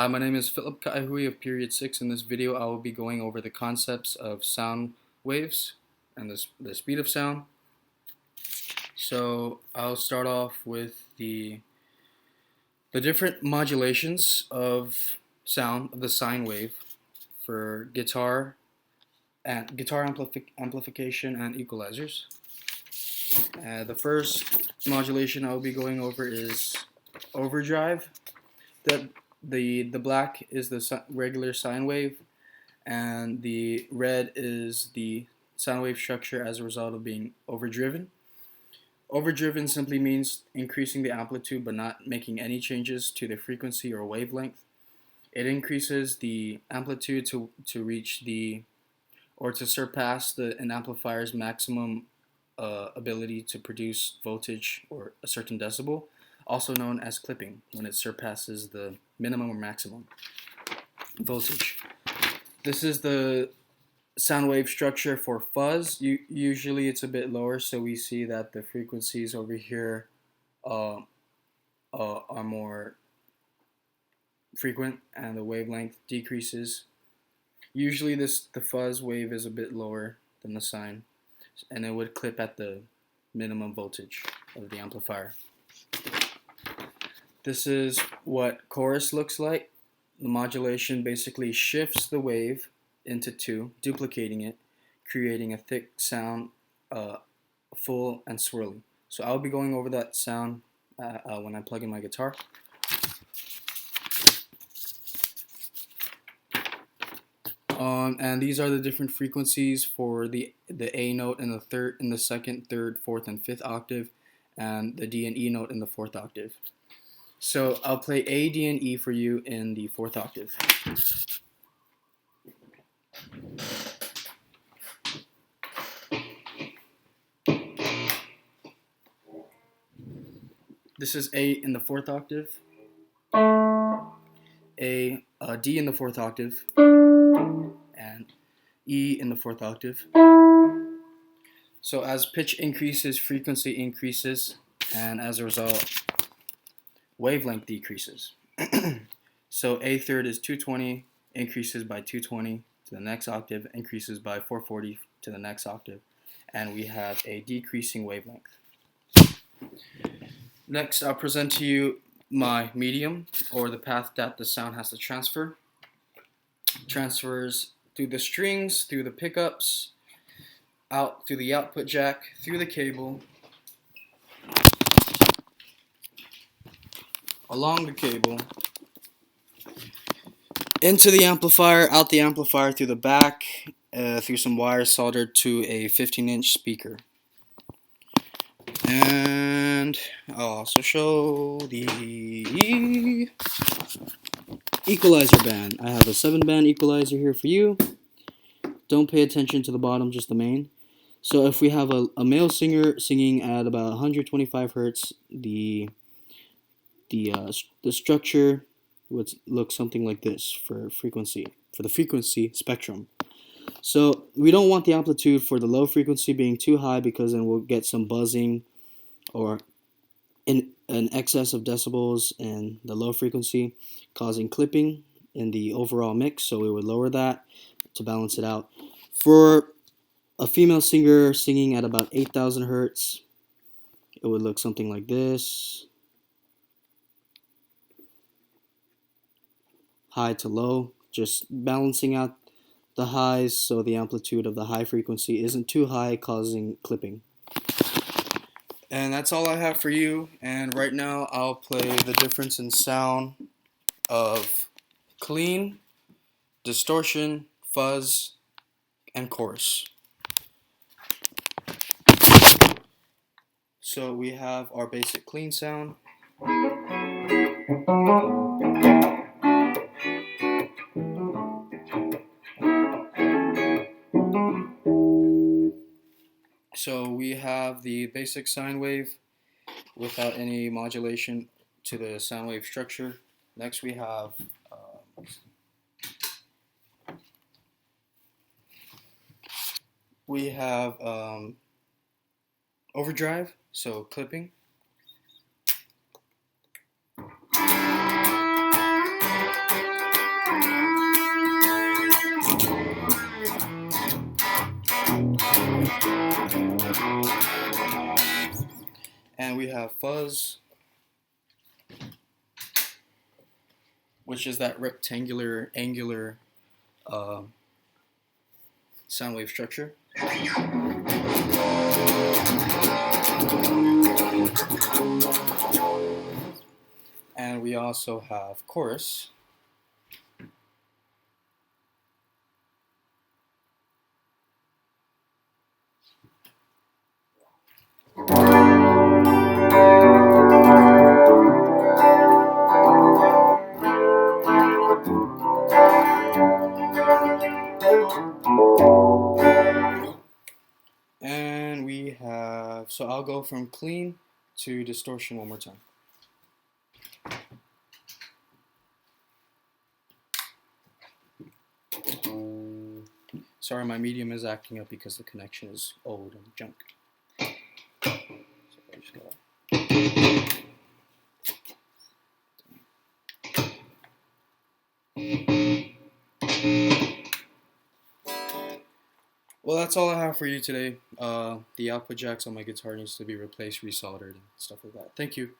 Hi, my name is Philip Kaihui of Period 6. In this video, I will be going over the concepts of sound waves and the speed of sound. So I'll start off with the different modulations of sound of the sine wave for guitar and amplification and equalizers. The first modulation I will be going over is overdrive. The black is the regular sine wave, and the red is the sound wave structure as a result of being overdriven. Overdriven simply means increasing the amplitude but not making any changes to the frequency or wavelength. It increases the amplitude to reach to surpass an amplifier's maximum ability to produce voltage or a certain decibel, also known as clipping, when it surpasses the minimum or maximum voltage. This is the sound wave structure for fuzz. Usually it's a bit lower, so we see that the frequencies over here are more frequent and the wavelength decreases. Usually the fuzz wave is a bit lower than the sine, and it would clip at the minimum voltage of the amplifier. This is what chorus looks like. The modulation basically shifts the wave into two, duplicating it, creating a thick sound, full and swirly. So I'll be going over that sound when I plug in my guitar. And these are the different frequencies for the A note in the second, third, fourth, and fifth octave, and the D and E note in the fourth octave. So I'll play A, D, and E for you in the fourth octave. This is A in the fourth octave, D in the fourth octave, and E in the fourth octave. So as pitch increases, frequency increases, and as a result, wavelength decreases. So A third is 220, increases by 220 to the next octave, increases by 440 to the next octave, and we have a decreasing wavelength. Next, I'll present to you my medium, or the path that the sound has to transfer. Transfers through the strings, through the pickups, out through the output jack, through the cable, along the cable, into the amplifier, out the amplifier, through the back, through some wires soldered to a 15-inch speaker. And I'll also show the equalizer band. I have a 7-band equalizer here for you. Don't pay attention to the bottom, just the main. So if we have a male singer singing at about 125 hertz, the structure would look something like this for the frequency spectrum. So we don't want the amplitude for the low frequency being too high, because then we'll get some buzzing or an excess of decibels in the low frequency, causing clipping in the overall mix. So we would lower that to balance it out. For a female singer singing at about 8,000 hertz, it would look something like this. High to low, just balancing out the highs so the amplitude of the high frequency isn't too high, causing clipping. And that's all I have for you. And right now I'll play the difference in sound of clean, distortion, fuzz, and chorus. So we have our basic clean sound. So we have the basic sine wave without any modulation to the sound wave structure. Next we have overdrive, so clipping. fuzz, which is that rectangular, angular sound wave structure. And we also have chorus. And we have, so I'll go from clean to distortion one more time. Sorry, my medium is acting up because the connection is old and junk. So I just gotta... Well, that's all I have for you today. The output jacks on my guitar needs to be replaced, resoldered, and stuff like that. Thank you.